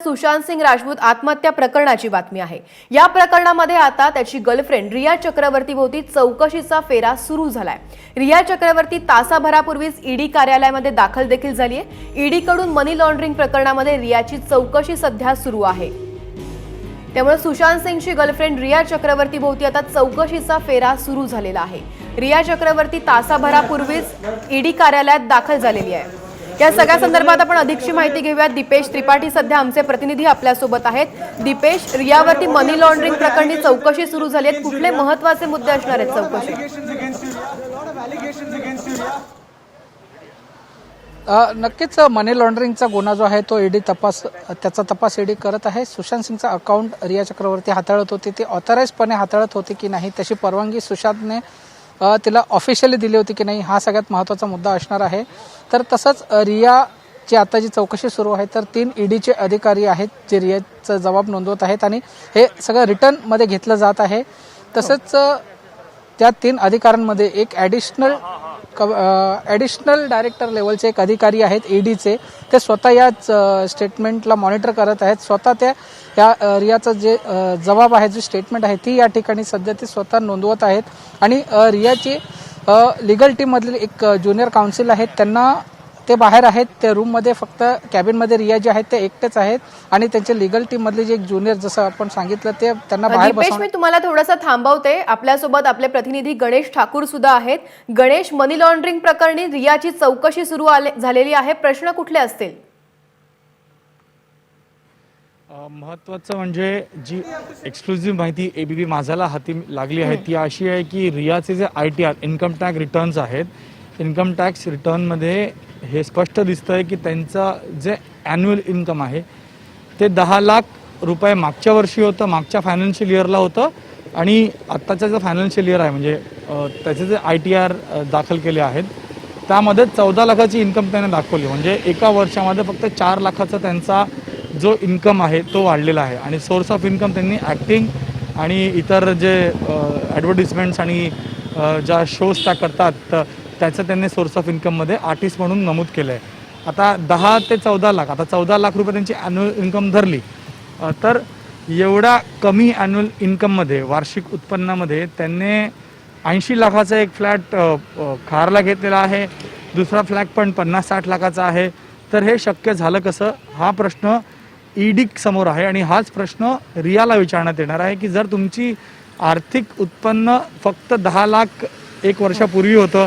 सुशांत सिंग राजपूत आत्महत्या प्रकरणाची बातमी आहे। या प्रकरणामध्ये आता त्याची गर्लफ्रेंड रिया चक्रवर्ती भोवती चौकशीचा फेरा सुरू झालाय। रिया चक्रवर्ती तासाभरापूर्वीच ईडी कार्यालयामध्ये दाखल देखील झाली आहे। ईडी कडून मनी लॉन्ड्रिंग प्रकरणामध्ये रियाची चौकशी सध्या सुरू आहे। त्यामुळे सुशांत सिंगची गर्लफ्रेंड रिया चक्रवर्ती भोवती आता चौकशीचा फेरा सुरू झालेला आहे। रिया चक्रवर्ती तासाभरापूर्वीच ईडी कार्यालयात दाखल झालेली आहे। या सगळ्या संदर्भात आपण अधिकची माहिती घेऊया। दीपेश त्रिपाठी सध्या आमचे प्रतिनिधी आपल्या सोबत आहेत। दीपेश, रियावरती मनी लॉन्ड्रिंग प्रकरणी चौकशी सुरू झाली आहे, कुठले महत्त्वाचे मुद्दे असणार आहेत चौकशीत? नक्कीच मनी लॉन्ड्रिंगचा गुन्हा जो आहे तो ईडी त्याचा तपास ईडी करत आहे। सुशांत सिंगचा अकाउंट रिया चक्रवर्ती हाताळत होती, ती ऑथराइजपणे हाताळत होती की नाही, त्याची परवानगी सुशांतने तिला ऑफिशियली दिली होती की नाही, हा सगळ्यात महत्त्वाचा मुद्दा असणार आहे। तर तसंच रियाची आता जी चौकशी सुरू आहे तर 3 ईडीचे अधिकारी आहेत जे रियाचा जबाब नोंदवत आहेत आणि हे सगळं रिटर्नमध्ये घेतलं जात आहे। तसंच त्या 3 अधिकाऱ्यांमध्ये एक ॲडिशनल डायरेक्टर लेवलचे एक अधिकारी आहेत ईडीचे, ते स्वतः या स्टेटमेंटला मॉनिटर करत आहेत। स्वतः त्या या रियाचा जे जबाब आहे, जे स्टेटमेंट आहे ती या ठिकाणी सध्या ते स्वतः नोंदवत आहेत। आणि रियाची लीगल टीममधील एक ज्युनियर काउन्सिल आहेत, त्यांना ते बाहेर आहेत, ते रूममध्ये फक्त कॅबिनमध्ये रिया जे आहेत ते एकटेच आहेत आणि त्यांचे लीगल टीममधले जे एक ज्युनियर, जसं आपण सांगितलं, ते त्यांना बाहेर बसवून। मी तुम्हाला थोडंसं थांबवते। आपल्यासोबत आपले प्रतिनिधी गणेश ठाकूर सुद्धा आहेत। गणेश, मनी लॉन्ड्रिंग प्रकरणी रियाची चौकशी सुरू झालेली आहे, प्रश्न कुठले असतील? महत्त्वाचं म्हणजे जी एक्सक्लुझिव्ह माहिती एबीपी माझाला हाती लागली आहे ती अशी आहे की रियाचे जे ITR इन्कम टॅक्स रिटर्न्स आहेत, इन्कम टॅक्स रिटर्नमध्ये हे स्पष्ट दिसतं आहे की त्यांचं जे ॲन्युअल इन्कम आहे ते 10 लाख रुपये मागच्या वर्षी होतं, मागच्या फायनान्शियल इयरला होतं, आणि आत्ताचं जो फायनान्शियल इयर आहे म्हणजे त्याचे जे ITR दाखल केले आहेत त्यामध्ये 14 लाखाची इन्कम त्याने दाखवली। म्हणजे एका वर्षामध्ये फक्त 4 लाखाचा त्यांचा जो इन्कम आहे तो वाढलेला आहे। आणि सोर्स ऑफ इन्कम त्यांनी ॲक्टिंग आणि इतर जे ॲडव्हर्टिजमेंट्स आणि ज्या शोज त्या करतात त्याचं त्यांनी सोर्स ऑफ इन्कममध्ये आर्टिस्ट म्हणून नमूद केलं आहे। आता 10 ते 14 लाख, आता 14 लाख रुपये त्यांची ॲन्युअल इन्कम धरली तर एवढा कमी ॲन्युअल इन्कममध्ये, वार्षिक उत्पन्नामध्ये त्यांनी 80 लाखाचा एक फ्लॅट खारला घेतलेला आहे, दुसरा फ्लॅट पण 50-60 लाखाचा आहे। तर हे शक्य झालं कसं, हा प्रश्न ईडी समोर आहे आणि हाच प्रश्न रियाला विचारण्यात येणार आहे की जर तुमची आर्थिक उत्पन्न फक्त 10 लाख एक वर्षापूर्वी होतं,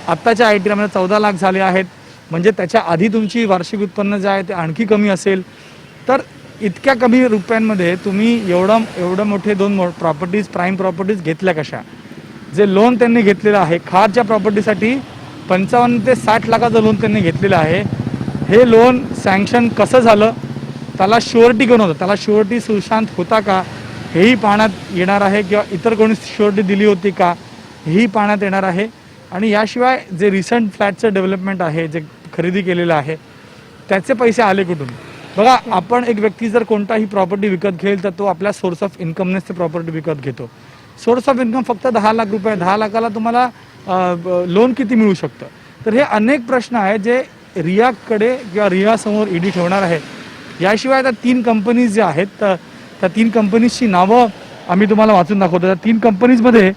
आत्ताच्या ITRमध्ये 14 लाख झाले आहेत, म्हणजे त्याच्या आधी तुमची वार्षिक उत्पन्न जे आहे ते आणखी कमी असेल, तर इतक्या कमी रुपयांमध्ये तुम्ही एवढं मोठे 2 प्रॉपर्टीज, प्राईम प्रॉपर्टीज घेतल्या कशा? जे लोन त्यांनी घेतलेलं आहे खारच्या प्रॉपर्टीसाठी 55 ते 60 लाखाचं लोन त्यांनी घेतलेलं आहे, हे लोन सँक्शन कसं झालं, त्याला शुअरिटी कोण होतं, त्याला शुअरिटी सुशांत होता का हेही पाहण्यात येणार आहे, किंवा इतर कोणी शुअरिटी दिली होती का हेही पाहण्यात येणार आहे। आणि याशिवाय जे रिसेंट फ्लॅटचं डेव्हलपमेंट आहे, जे खरेदी केलेलं आहे, त्याचे पैसे आले कुठून? बघा, आपण एक व्यक्ती जर कोणताही प्रॉपर्टी विकत घेईल तर तो आपल्या सोर्स ऑफ इन्कमनेच ते प्रॉपर्टी विकत घेतो। सोर्स ऑफ इन्कम फक्त 10 लाख रुपये, 10 लाखाला तुम्हाला लोन किती मिळू शकतं? तर हे अनेक प्रश्न आहेत जे रियाकडे किंवा रियासमोर ईडी ठेवणार आहे। याशिवाय त्या 3 कंपनीज ज्या आहेत त्या 3 कंपनीजची नावं आम्ही तुम्हाला वाचून दाखवतो। त्या 3 कंपनीजमध्ये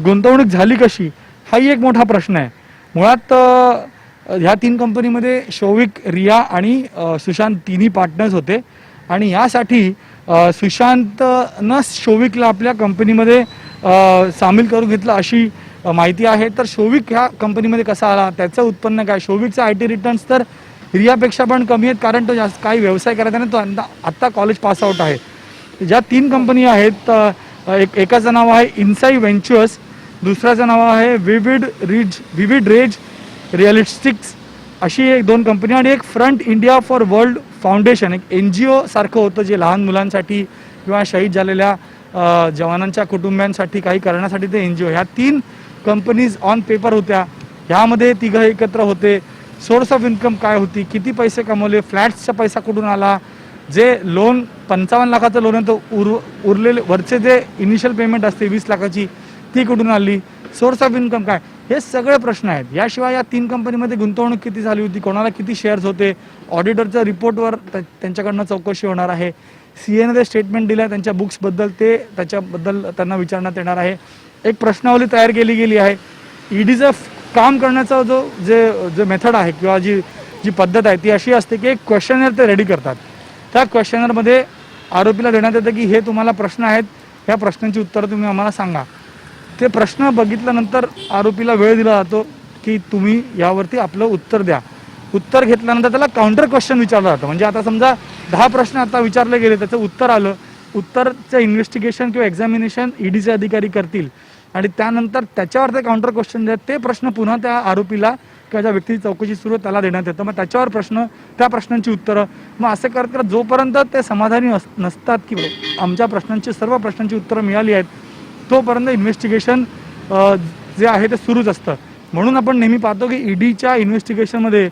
गुंतवणूक झाली कशी, हाही एक मोठा प्रश्न आहे। मुळात ह्या 3 कंपनीमध्ये शौविक, रिया आणि सुशांत तिन्ही पार्टनर्स होते आणि यासाठी सुशांतनं शौविकला आपल्या कंपनीमध्ये सामील करून घेतलं अशी माहिती आहे। तर शौविक ह्या कंपनीमध्ये कसा आला, त्याचं उत्पन्न काय? शौविकचा IT रिटर्न्स तर रियापेक्षा पण कमी आहेत, कारण तो जास्त काही व्यवसाय करायचा नाही, तो आत्ता कॉलेज पास आउट आहे। ज्या 3 कंपनी आहेत, एकाचं नाव आहे इन्साई व्हेंचर्स, दुसऱ्याचं नाव आहे विविड रेज रिअलिस्टिक्स, अशी 2 कंपनी, आणि एक front India for world foundation, एक NGO सारखं होतं जे लहान मुलांसाठी किंवा शहीद झालेल्या जवानांच्या कुटुंबियांसाठी काही करण्यासाठी ते NGO। ह्या 3 कंपनीज ऑन पेपर होत्या, ह्यामध्ये 3 एकत्र होते। सोर्स ऑफ इन्कम काय होती, किती पैसे कमवले, फ्लॅट्सचा पैसा कुठून आला, जे लोन 55 लाखाचं लोन आहे तो उरलेले वरचे जे इनिशियल पेमेंट असते 20 लाखाची ती कुठून आली, सोर्स ऑफ इन्कम काय, हे सगळे प्रश्न आहेत. याशिवाय या 3 कंपनीमध्ये गुंतवणूक किती झाली होती, कोणाला किती शेअर्स होते, ऑडिटरच्या रिपोर्टवर त्यांच्याकडनं चौकशी होणार आहे. सीएने जे स्टेटमेंट दिलं आहे त्यांच्या बुक्सबद्दल त्याच्याबद्दल त्यांना विचारण्यात येणार आहे. एक प्रश्नावली तयार केली गेली आहे. ईडीचं काम करण्याचा जे मेथड आहे किंवा जी पद्धत आहे ती अशी असते की एक क्वेश्चनर ते रेडी करतात. त्या क्वेश्चनरमध्ये आरोपीला देण्यात येतं की हे तुम्हाला प्रश्न आहेत, ह्या प्रश्नांची उत्तरं तुम्ही आम्हाला सांगा. ते प्रश्न बघितल्यानंतर आरोपीला वेळ दिला जातो की तुम्ही यावरती आपलं उत्तर द्या. उत्तर घेतल्यानंतर त्याला काउंटर क्वेश्चन विचारलं जातं. म्हणजे आता समजा 10 प्रश्न आता विचारले गेले, त्याचं उत्तर आलं, उत्तरचं इन्व्हेस्टिगेशन किंवा एक्झामिनेशन ईडीचे अधिकारी करतील आणि त्यानंतर त्याच्यावर ते काउंटर क्वेश्चन देत ते प्रश्न पुन्हा त्या आरोपीला किंवा ज्या व्यक्तीची चौकशी सुरू आहे त्याला देण्यात येतं. मग त्याच्यावर त्या प्रश्नांची उत्तरं, मग असं करत करत जोपर्यंत ते समाधानी नसतात की आमच्या सर्व प्रश्नांची उत्तरं मिळाली आहेत तोपर्यंत इन्व्हेस्टिगेशन जे आहे ते सुरूच असतं. म्हणून आपण नेहमी पाहतो की ईडीच्या इन्व्हेस्टिगेशनमध्ये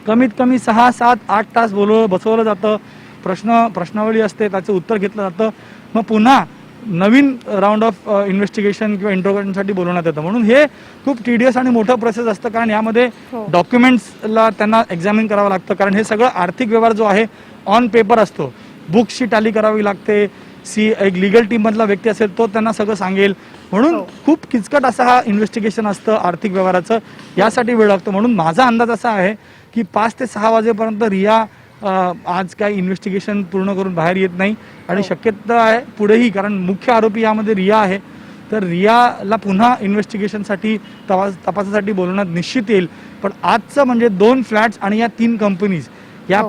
कमीत कमी 6, 7, 8 तास बसवलं जातं. प्रश्नावली असते, त्याचं उत्तर घेतलं जातं, मग पुन्हा नवीन राऊंड ऑफ इन्व्हेस्टिगेशन किंवा इंट्रोगेशनसाठी बोलवण्यात येतं. म्हणून हे खूप टीडियस आणि मोठं प्रोसेस असतं, कारण यामध्ये डॉक्युमेंट्सला त्यांना एक्झामिन करावं लागतं. कारण हे सगळं आर्थिक व्यवहार जो आहे ऑन पेपर असतो, बुक्सची टॅली करावी लागते. एक लीगल टीममधला व्यक्ती असेल तो त्यांना सगळं सांगेल. म्हणून खूप किचकट असं हा इन्व्हेस्टिगेशन असतं आर्थिक व्यवहाराचं, यासाठी वेळ लागतो. म्हणून माझा अंदाज असा आहे की 5 ते 6 वाजेपर्यंत रिया आज काही इन्व्हेस्टिगेशन पूर्ण करून बाहेर येत नाही आणि शक्यता आहे पुढेही, कारण मुख्य आरोपी यामध्ये रिया आहे, तर रियाला पुन्हा इन्व्हेस्टिगेशनसाठी तपासासाठी बोलवण्यात निश्चित येईल. पण आजचं म्हणजे 2 फ्लॅट्स आणि या 3 कंपनीज, या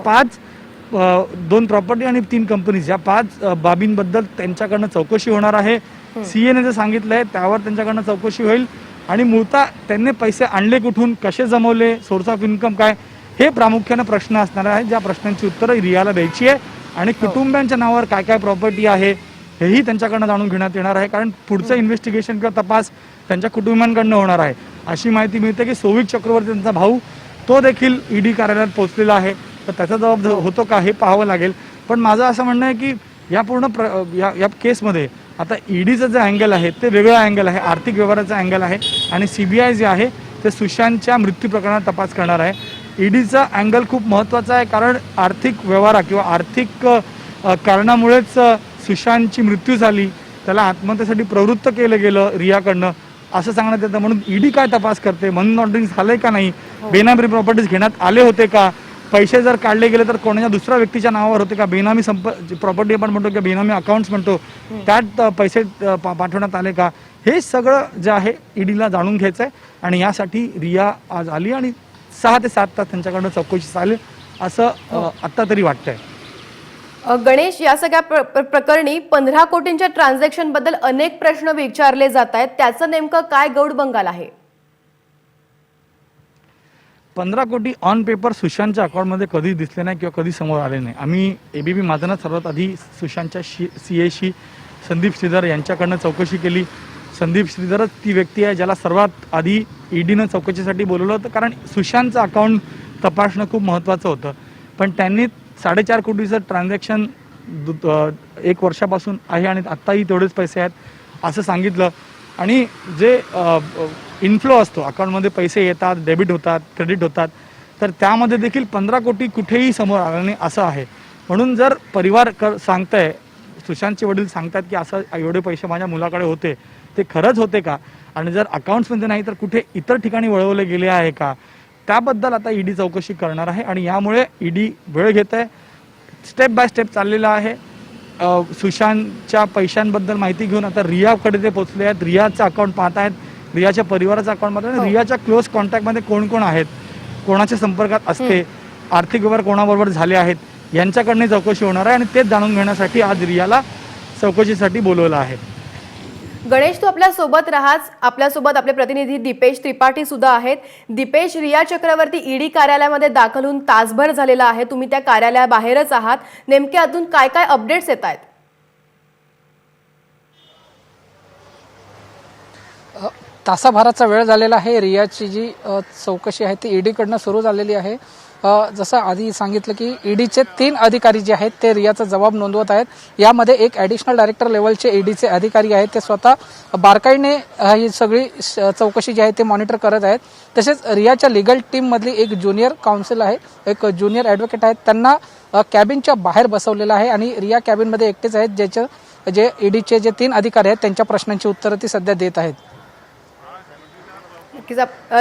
2 प्रॉपर्टी आणि 3 कंपनीज, या 5 बाबींबद्दल त्यांच्याकडनं चौकशी होणार आहे. सीएने जे सांगितलंय त्यावर त्यांच्याकडनं चौकशी होईल आणि मूळतः त्यांनी पैसे आणले कुठून, कसे जमवले, सोर्स ऑफ इन्कम काय, हे प्रामुख्याने प्रश्न असणार आहे. ज्या प्रश्नांची उत्तरं रियाला द्यायची आहे आणि कुटुंबियांच्या नावावर काय काय प्रॉपर्टी आहे हेही त्यांच्याकडनं जाणून घेण्यात येणार आहे. कारण पुढचं इन्व्हेस्टिगेशन किंवा तपास त्यांच्या कुटुंबियांकडनं होणार आहे. अशी माहिती मिळते की सौविक चक्रवर्ती त्यांचा भाऊ तो देखील ईडी कार्यालयात पोहोचलेला आहे. तर त्याचा जबाब होतो का हे पाहावं लागेल. पण माझं असं म्हणणं आहे की या पूर्ण या केसमध्ये आता ईडीचं जे अँगल आहे ते वेगळं अँगल आहे, आर्थिक व्यवहाराचा अँगल आहे आणि सीबीआय जे आहे ते सुशांतच्या मृत्यू प्रकरणात तपास करणार आहे. ईडीचा अँगल खूप महत्त्वाचा आहे, कारण आर्थिक व्यवहार किंवा आर्थिक कारणामुळेच सुशांतची मृत्यू झाली, त्याला आत्महत्येसाठी प्रवृत्त केलं गेलं रियाकडनं असं सांगण्यात येतं. म्हणून ईडी काय तपास करते, मनी लॉन्ड्रिंग झालंय का नाही, बेनामी प्रॉपर्टीज घेण्यात आले होते का, पैसे जर काढले गेले तर कोणाच्या दुसऱ्या व्यक्तीच्या नावावर होते का, बेनामी प्रॉपर्टी आपण म्हणतो किंवा बेनामी अकाउंट्स म्हणतो त्यात पैसे पाठवण्यात आले का, हे सगळं जे आहे ईडीला जाणून घ्यायचं आहे. आणि यासाठी रिया आज आली आणि 6 ते 7 तास त्यांच्याकडनं चौकशी चालेल असं आत्ता तरी वाटतंय. गणेश, या सगळ्या प्रकरणी 15 कोटींच्या ट्रान्झॅक्शन बद्दल अनेक प्रश्न विचारले जात आहेत, त्याचं नेमकं काय गौडबंगाल आहे? 15 कोटी ऑन पेपर सुशांतच्या अकाउंटमध्ये कधी दिसले नाही किंवा कधी समोर आले नाही. आम्ही एबीपी माझानं सर्वात आधी सुशांतच्या सीएशी संदीप श्रीधर यांच्याकडनं चौकशी केली. संदीप श्रीधरच ती व्यक्ती आहे ज्याला सर्वात आधी ईडीनं चौकशीसाठी बोलवलं होतं, कारण सुशांतचं अकाउंट तपासणं खूप महत्त्वाचं होतं. पण त्यांनी 4.5 कोटीचं ट्रान्झॅक्शन 1 वर्षापासून आहे आणि आत्ताही तेवढेच पैसे आहेत असं सांगितलं. आणि जे इन्फ्लो असतो, अकाउंटमध्ये पैसे येतात, डेबिट होतात, क्रेडिट होतात, तर त्यामध्ये देखील 15 कोटी कुठेही समोर आलं नाही असं आहे. म्हणून जर परिवार सांगताय, सुशांतचे वडील सांगतात की असं एवढे पैसे माझ्या मुलाकडे होते, ते खरंच होते का, आणि जर अकाउंट्समध्ये नाही तर कुठे इतर ठिकाणी वळवले गेले आहे का, त्याबद्दल आता ईडी चौकशी करणार आहे. आणि यामुळे ईडी वेळ घेत आहे, स्टेप बाय स्टेप चाललेला आहे. सुशांतच्या पैशांबद्दल माहिती घेऊन आता रियाकडे ते पोहोचले आहेत, रियाचं अकाउंट पाहत आहेत, रियाच्या परिवाराचं अकाउंट पाहत आहेत, रियाच्या क्लोज कॉन्टॅक्टमध्ये कोण कोण आहेत, कोणाच्या संपर्कात असते, आर्थिक व्यवहार कोणाबरोबर झाले आहेत, यांच्याकडनं चौकशी होणार आहे. आणि तेच जाणून घेण्यासाठी आज रियाला चौकशीसाठी बोलवलं आहे. गणेश, तू आपल्या सोबत राहाच. आपल्यासोबत आपले प्रतिनिधी दीपेश त्रिपाठी सुद्धा आहेत. दीपेश, रिया चक्रवर्ती ईडी कार्यालयामध्ये दाखल होऊन तासभर झालेला आहे, तुम्ही त्या कार्यालयाबाहेरच आहात, नेमके अजून काय काय अपडेट्स येत आहेत? तासाभराचा वेळ झालेला आहे. रियाची जी चौकशी आहे ती ईडीकडनं सुरू झालेली आहे. जसं आधी सांगितलं की ईडीचे 3 अधिकारी जे आहेत ते रियाचा जबाब नोंदवत आहेत. यामध्ये एक ॲडिशनल डायरेक्टर लेवलचे ईडीचे अधिकारी आहेत, ते स्वतः बारकाईने ही सगळी चौकशी जी आहे ते मॉनिटर करत आहेत. तसेच रियाच्या लिगल टीममधली एक ज्युनियर काउन्सिल आहे, एक ज्युनियर ॲडव्होकेट आहेत, त्यांना कॅबिनच्या बाहेर बसवलेलं आहे आणि रिया कॅबिनमध्ये एकटेच आहेत, जे ईडीचे जे 3 अधिकारी आहेत त्यांच्या प्रश्नांची उत्तरं ती सध्या देत आहेत.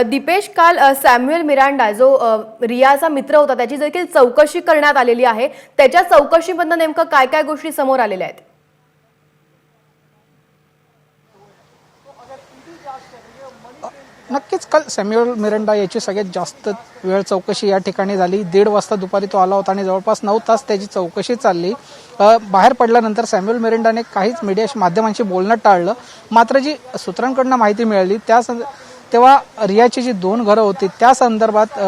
दीपेश, काल सॅम्युएल मिरांडा जो रियाचा मित्र होता त्याची देखील चौकशी करण्यात आलेली आहे. त्याच्या चौकशीमधनं नेमकं काय काय गोष्टी समोर आलेल्या आहेत? नक्कीच काल सॅम्युएल मिरांडा याची सगळ्यात जास्त वेळ चौकशी या ठिकाणी झाली. 1:30 वाजता दुपारी तो आला होता आणि जवळपास 9 तास त्याची चौकशी चालली. बाहेर पडल्यानंतर सॅम्युएल मिरांडाने काहीच मीडिया माध्यमांशी बोलणं टाळलं. मात्र जी सूत्रांकडून माहिती मिळाली तेव्हा रियाची जी 2 घरं होती त्या संदर्भात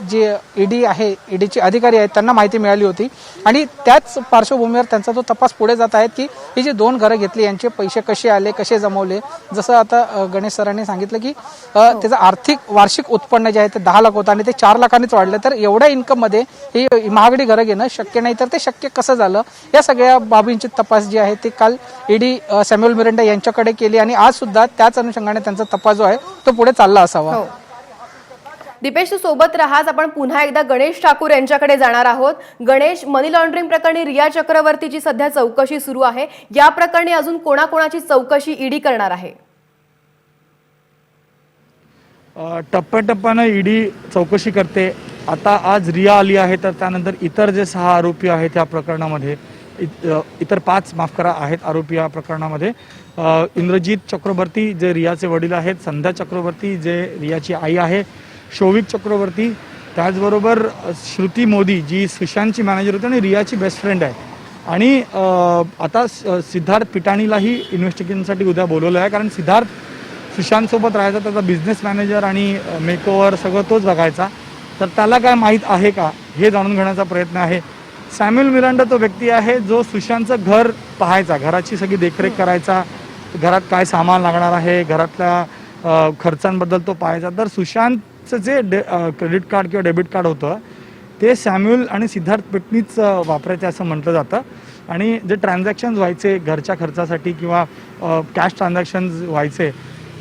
जे ईडी आहे, ईडीचे अधिकारी आहेत, त्यांना माहिती मिळाली होती आणि त्याच पार्श्वभूमीवर त्यांचा तो तपास पुढे जात आहे की ही जी 2 घरं घेतली यांचे पैसे कसे आले, कसे जमवले. जसं आता गणेश सरांनी सांगितलं की त्याचं आर्थिक वार्षिक उत्पन्न जे आहे ते 10 लाख होतं आणि ते 4 लाखांनीच वाढलं. तर एवढ्या इन्कममध्ये ही महागडी घरं घेणं शक्य नाही, तर ते शक्य कसं झालं, या सगळ्या बाबींची तपास जी आहे ती काल ईडी सॅम्युएल मिरांडा यांच्याकडे केली आणि आज सुद्धा त्याच अनुषंगाने त्यांचा तपास जो आहे तो पुढे चालला असावा. दीपेश, तू सोबत राहाच. आपण पुन्हा एकदा गणेश ठाकूर यांच्याकडे जाणार आहोत. गणेश, मनी लॉन्ड्रिंग प्रकरणी रिया चक्रवर्तीची सध्या चौकशी सुरू आहे. या प्रकरणी अजून कोणाकोणाची चौकशी ईडी करणार आहे? टप्प्याटप्प्यानं ईडी चौकशी करते. आता आज रिया आली आहे, तर त्यानंतर इतर जे 6 आरोपी आहेत या प्रकरणामध्ये, इतर 5 माफ करा आहेत आरोपी या प्रकरणामध्ये. इंद्रजीत चक्रवर्ती जे रियाचे वडील आहेत, संध्या चक्रवर्ती जे रियाची आई आहे, शौविक चक्रवर्ती, त्याचबरोबर श्रुती मोदी जी सुशांतची मॅनेजर होती आणि रियाची बेस्ट फ्रेंड आहे. आणि आता सिद्धार्थ पिटाणीलाही इन्व्हेस्टिगेशनसाठी उद्या बोलवलं आहे, कारण सिद्धार्थ सुशांतसोबत राहायचा, त्याचा बिझनेस मॅनेजर आणि मेकओव्हर सगळं तोच बघायचा. तर त्याला काय माहीत आहे का हे जाणून घेण्याचा प्रयत्न आहे. सॅम्युएल मिरांडा तो व्यक्ती आहे जो सुशांतचं घर पाहायचा, घराची सगळी देखरेख करायचा, घरात काय सामान लागणार आहे, घरातल्या खर्चांबद्दल तो पाहायचा. तर सुशांतचं जे क्रेडिट कार्ड किंवा डेबिट कार्ड होतं ते सॅम्युएल आणि सिद्धार्थ पिटणीच वापरायचे असं म्हटलं जातं. आणि जे ट्रान्झॅक्शन्स व्हायचे घरच्या खर्चासाठी किंवा कॅश ट्रान्झॅक्शन्स व्हायचे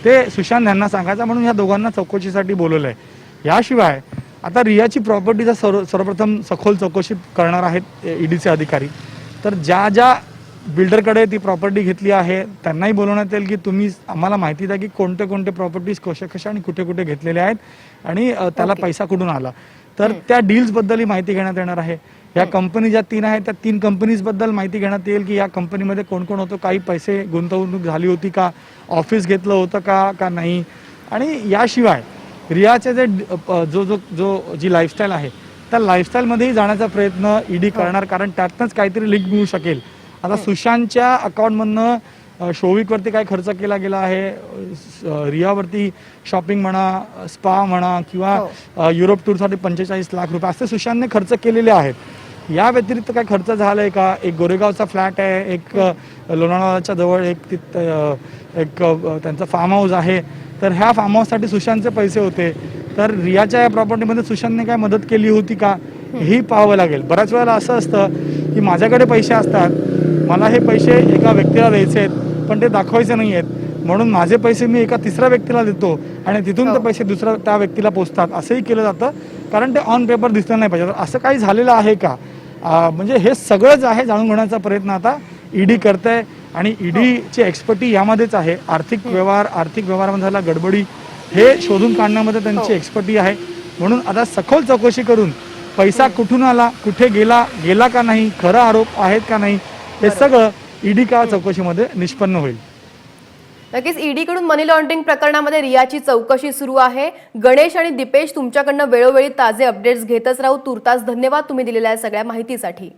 ते सुशांत यांना सांगायचा, म्हणून ह्या दोघांना चौकशीसाठी बोलवलं आहे. याशिवाय आता रियाची प्रॉपर्टीचा सर्वप्रथम सखोल चौकशी करणार आहेत ईडीचे अधिकारी. तर ज्या ज्या बिल्डरकडे ती प्रॉपर्टी घेतली आहे त्यांनाही बोलवण्यात येईल की तुम्ही आम्हाला माहिती द्या की कोणते कोणते प्रॉपर्टीज कशा आणि कुठे कुठे घेतलेले आहेत आणि त्याला पैसा कुठून आला. तर त्या डील्सबद्दलही माहिती घेण्यात येणार आहे. या कंपनी ज्या 3 आहेत त्या 3 कंपनीजबद्दल माहिती घेण्यात येईल की या कंपनीमध्ये कोण कोण होतं, काही पैसे गुंतवणूक झाली होती का, ऑफिस घेतलं होतं का नाही. आणि याशिवाय रियाचे जे जी लाईफस्टाईल आहे त्या लाईफस्टाईलमध्येही जाण्याचा प्रयत्न ईडी करणार, कारण त्यातनंच काहीतरी लिंक मिळू शकेल. आता सुशांतच्या अकाउंटमधनं शौविकवरती काय खर्च केला गेला आहे, रियावरती शॉपिंग म्हणा, स्पा म्हणा किंवा युरोप टूरसाठी 45 लाख रुपये असे सुशांतने खर्च केलेले आहेत. या व्यतिरिक्त काय खर्च झाला आहे का, एक गोरेगावचा फ्लॅट आहे, एक लोणावळ्याच्या जवळ एक त्यांचं फार्म हाऊस आहे, तर ह्या फार्म हाऊससाठी सुशांतचे पैसे होते. तर रियाच्या या प्रॉपर्टीमध्ये सुशांतने काय मदत केली होती का हेही पाहावं लागेल. बऱ्याच वेळेला असं असतं की माझ्याकडे पैसे असतात, मला हे पैसे एका व्यक्तीला द्यायचे आहेत पण ते दाखवायचे नाही आहेत, म्हणून माझे पैसे मी एका तिसऱ्या व्यक्तीला देतो आणि तिथून ते पैसे त्या व्यक्तीला पोचतात, असंही केलं जातं, कारण ते ऑन पेपर दिसलं नाही पाहिजे. असं काही झालेलं आहे का, म्हणजे हे सगळं जे आहे जाणून घेण्याचा प्रयत्न आता ईडी करते. आणि ईडीची एक्सपर्टी यामध्येच आहे. आर्थिक व्यवहारामध्ये झाला गडबडी हे शोधून काढण्यामध्ये त्यांची एक्सपर्टी आहे. म्हणून आता सखोल चौकशी करून पैसा कुठून आला, कुठे गेला का नाही, खरं आरोप आहेत का नाही, हे सगळं ईडी का चौकशीमध्ये निष्पन्न होईल. नक्कीच ईडीकडून मनी लॉन्ड्रिंग प्रकरणामध्ये रियाची चौकशी सुरू आहे. गणेश आणि दीपेश, तुमच्याकडनं वेळोवेळी ताजे अपडेट्स घेतच राहू. तुर्तास धन्यवाद तुम्ही दिलेल्या सगळ्या माहितीसाठी.